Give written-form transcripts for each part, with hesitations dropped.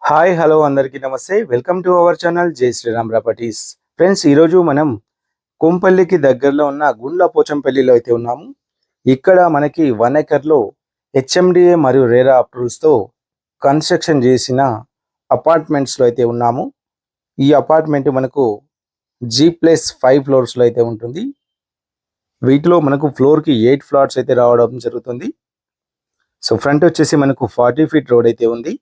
Hi hello అందరికీ నమస్తే. Welcome to our channel జై శ్రీరామ్ ప్రాపర్టీస్. ఫ్రెండ్స్, ఈరోజు మనం కొంపల్లికి దగ్గరలో ఉన్న గుండ్ల పోచంపల్లిలో అయితే ఉన్నాము. ఇక్కడ మనకి 1 ఎకర్లో హెచ్ఎండిఏ మరియు రేరా అప్రూవ్స్తో కన్స్ట్రక్షన్ చేసిన అపార్ట్మెంట్స్లో అయితే ఉన్నాము. ఈ అపార్ట్మెంట్ మనకు G+5 ఫ్లోర్స్లో అయితే ఉంటుంది. వీటిలో మనకు ఫ్లోర్కి 8 ఫ్లాట్స్ అయితే రావడం జరుగుతుంది. సో ఫ్రంట్ వచ్చేసి మనకు 40 ఫీట్ రోడ్ అయితే ఉంది.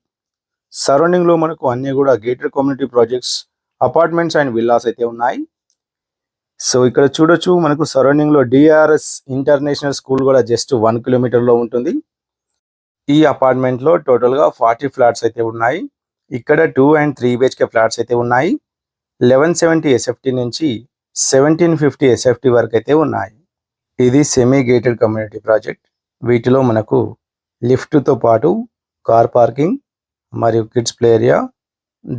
సరౌండింగ్ లో మనకు అన్ని కూడా gated community projects, apartments and villas అయితే ఉన్నాయి. సో ఇక్కడ చూడొచ్చు, మనకు సరౌండింగ్ లో డిఆర్ఎస్ ఇంటర్నేషనల్ స్కూల్ కూడా జస్ట్ 1 కిలోమీటర్ లో ఉంటుంది. ఈ అపార్ట్మెంట్ లో టోటల్ గా 40 ఫ్లాట్స్ అయితే ఉన్నాయి. ఇక్కడ 2 and 3 BHK ఫ్లాట్స్ అయితే ఉన్నాయి. 1170 SFT నుంచి 1750 SFT వరకు అయితే ఉన్నాయి. ఇది సెమీ గేటెడ్ కమ్యూనిటీ ప్రాజెక్ట్. వీటిలో మనకు లిఫ్ట్ తో పాటు కార్ పార్కింగ్ మరియు kids play area,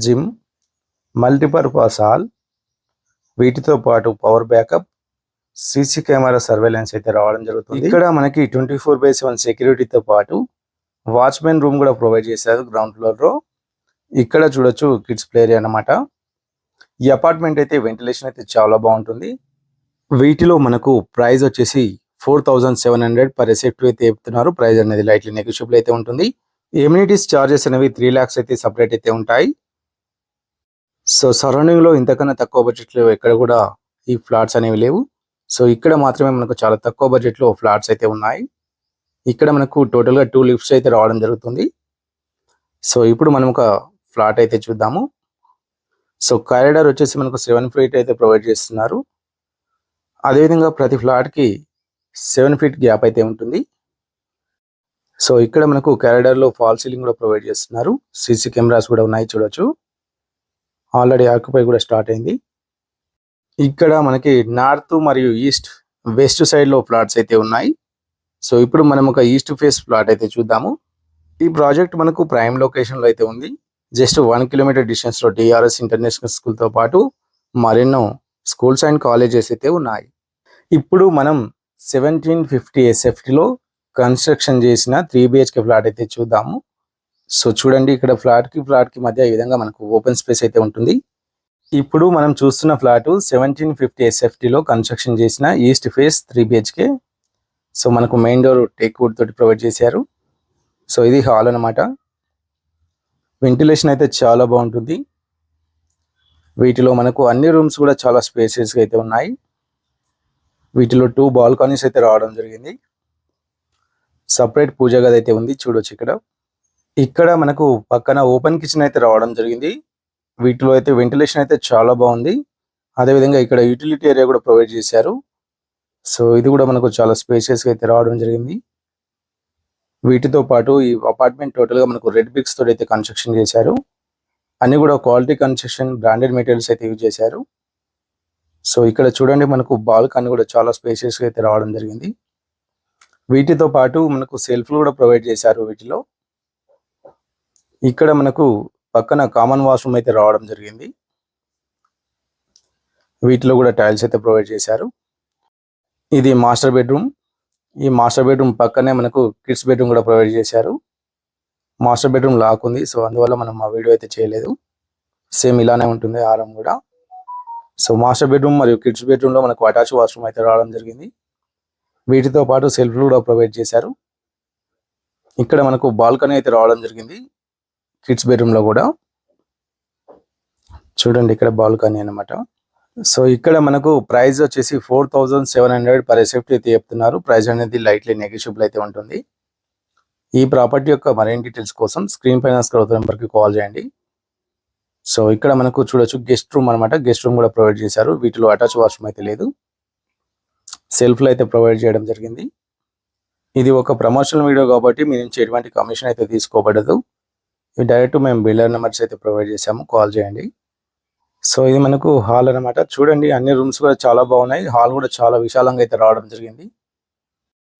gym, multipurpose hall, వీటితో పాటు power backup, CC camera surveillance అయితే రావడం జరుగుతుంది. ఇక్కడ మనకి 24/7 సెక్యూరిటీతో పాటు వాచ్మెన్ రూమ్ కూడా ప్రొవైడ్ చేశారు గ్రౌండ్ ఫ్లోర్ లో. ఇక్కడ చూడొచ్చు కిడ్స్ ప్లే ఏరియా అన్నమాట. ఈ అపార్ట్మెంట్ అయితే వెంటిలేషన్ అయితే చాలా బాగుంటుంది. వీటిలో మనకు ప్రైస్ వచ్చేసి 4700 పర్ SFT అయితే చెప్తున్నారు. ప్రైస్ అనేది లైట్లీ నెగోషియబుల్ అయితే ఉంటుంది. ఎమ్యూనిటీస్ చార్జెస్ అనేవి 3 lakhs అయితే సపరేట్ అయితే ఉంటాయి. సో సరౌండింగ్ లో ఇంతకన్నా తక్కువ బడ్జెట్ లో ఎక్కడ కూడా ఈ ఫ్లాట్స్ అనేవి లేవు. సో ఇక్కడ మాత్రమే మనకు చాలా తక్కువ బడ్జెట్ లో ఫ్లాట్స్ అయితే ఉన్నాయి. ఇక్కడ మనకు టోటల్ గా 2 లిఫ్ట్స్ అయితే రావడం జరుగుతుంది. సో ఇప్పుడు మనం ఒక ఫ్లాట్ అయితే చూద్దాము. సో కారిడార్ వచ్చేసి మనకు 7 feet అయితే ప్రొవైడ్ చేస్తున్నారు. అదేవిధంగా ప్రతి ఫ్లాట్ కి 7 feet గ్యాప్ అయితే ఉంటుంది. సో ఇక్కడ మనకు కారిడార్ లో ఫాల్ సీలింగ్ కూడా ప్రొవైడ్ చేస్తున్నారు. సీసీ కెమెరాస్ కూడా ఉన్నాయి, చూడొచ్చు. ఆల్రెడీ ఆక్యుపై కూడా స్టార్ట్ అయింది. ఇక్కడ మనకి నార్త్ మరియు ఈస్ట్, వెస్ట్ సైడ్ లో ఫ్లాట్స్ అయితే ఉన్నాయి. సో ఇప్పుడు మనం ఒక ఈస్ట్ ఫేస్ ఫ్లాట్ అయితే చూద్దాము. ఈ ప్రాజెక్ట్ మనకు ప్రైమ్ లొకేషన్ లో అయితే ఉంది. జస్ట్ 1 kilometer డిస్టెన్స్ లో డిఆర్ఎస్ ఇంటర్నేషనల్ స్కూల్ తో పాటు మరెన్నో స్కూల్స్ అండ్ కాలేజెస్ అయితే ఉన్నాయి. ఇప్పుడు మనం 1750 SFT లో కన్స్ట్రక్షన్ చేసిన 3 BHK ఫ్లాట్ అయితే చూద్దాము. సో చూడండి, ఇక్కడ ఫ్లాట్ కి మధ్య ఈ విధంగా మనకు ఓపెన్ స్పేస్ అయితే ఉంటుంది. ఇప్పుడు మనం చూస్తున్న ఫ్లాట్ 1750 SFT లో కన్స్ట్రక్షన్ చేసిన ఈస్ట్ ఫేస్ 3 BHK. సో మనకు మెయిన్ డోర్ టేక్ వుడ్ తోటి ప్రొవైడ్ చేశారు. సో ఇది హాల్ అన్నమాట. వెంటిలేషన్ అయితే చాలా బాగుంటుంది. వీటిలో మనకు అన్ని రూమ్స్ కూడా చాలా స్పేసియస్ గా అయితే ఉన్నాయి. వీటిలో 2 బాల్కనీస్ అయితే రావడం జరిగింది. సపరేట్ పూజ గది అయితే ఉంది, చూడొచ్చు. ఇక్కడ మనకు పక్కన ఓపెన్ కిచెన్ అయితే రావడం జరిగింది. వీటిలో అయితే వెంటిలేషన్ అయితే చాలా బాగుంది. అదేవిధంగా ఇక్కడ యూటిలిటీ ఏరియా కూడా ప్రొవైడ్ చేశారు. సో ఇది కూడా మనకు చాలా స్పేషియస్ గా అయితే రావడం జరిగింది. వీటితో పాటు ఈ అపార్ట్మెంట్ టోటల్ గా మనకు రెడ్ బ్రిక్స్ తోటి అయితే కన్స్ట్రక్షన్ చేశారు. అన్ని కూడా క్వాలిటీ కన్స్ట్రక్షన్, బ్రాండెడ్ మెటీరియల్స్ అయితే యూజ్ చేశారు. సో ఇక్కడ చూడండి, మనకు బాల్కనీ కూడా చాలా స్పేషియస్ గా అయితే రావడం జరిగింది. వీటితో పాటు మనకు సెల్ఫ్లు కూడా ప్రొవైడ్ చేశారు వీటిలో. ఇక్కడ మనకు పక్కన కామన్ వాష్రూమ్ అయితే రావడం జరిగింది. వీటిలో కూడా టైల్స్ అయితే ప్రొవైడ్ చేశారు. ఇది మాస్టర్ బెడ్రూమ్. ఈ మాస్టర్ బెడ్రూమ్ పక్కనే మనకు కిడ్స్ బెడ్రూమ్ కూడా ప్రొవైడ్ చేశారు. మాస్టర్ బెడ్రూమ్ లాక్ ఉంది, సో అందువల్ల మనం ఆ వీడియో అయితే చేయలేదు. సేమ్ ఇలానే ఉంటుంది ఆ రూమ్ కూడా. సో మాస్టర్ బెడ్రూమ్ మరియు కిడ్స్ బెడ్రూమ్ లో మనకు అటాచ్ వాష్రూమ్ అయితే రావడం జరిగింది. వీటితో పాటు సెల్ఫ్లు కూడా ప్రొవైడ్ చేశారు. ఇక్కడ మనకు బాల్కనీ అయితే రావడం జరిగింది కిడ్స్ బెడ్రూమ్ లో కూడా. చూడండి, ఇక్కడ బాల్కనీ అన్నమాట. సో ఇక్కడ మనకు ప్రైస్ వచ్చేసి 4700 పర్ SFT అయితే చెప్తున్నారు. ప్రైస్ అనేది లైట్లీ నెగోషియబుల్ అయితే ఉంటుంది. ఈ ప్రాపర్టీ యొక్క మరిన్ని డీటెయిల్స్ కోసం స్క్రీన్ పైన స్క్రోల్ అవుతున్న నెంబర్కి కాల్ చేయండి. సో ఇక్కడ మనకు చూడొచ్చు గెస్ట్ రూమ్ అనమాట. గెస్ట్ రూమ్ కూడా ప్రొవైడ్ చేశారు. వీటిలో అటాచ్ వాష్రూమ్ అయితే లేదు. సెల్ఫ్లు అయితే ప్రొవైడ్ చేయడం జరిగింది. ఇది ఒక ప్రమోషనల్ వీడియో కాబట్టి మీ నుంచి ఎటువంటి కమిషన్ అయితే తీసుకోబడదు. డైరెక్ట్ మేము బిల్డర్ నెంబర్స్ అయితే ప్రొవైడ్ చేసాము, కాల్ చేయండి. సో ఇది మనకు హాల్ అనమాట. చూడండి, అన్ని రూమ్స్ కూడా చాలా బాగున్నాయి. హాల్ కూడా చాలా విశాలంగా అయితే రావడం జరిగింది.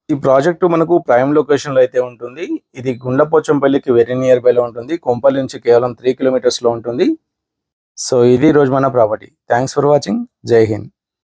ఈ ప్రాజెక్టు మనకు ప్రైమ్ లొకేషన్ లో అయితే ఉంటుంది. ఇది గుండ్లపోచంపల్లికి వెరీ నియర్ బై లో ఉంటుంది. కొంపల్లి నుంచి కేవలం 3 kilometers లో ఉంటుంది. సో ఇది రోజు మన ప్రాపర్టీ. Thanks for watching. జై హింద్.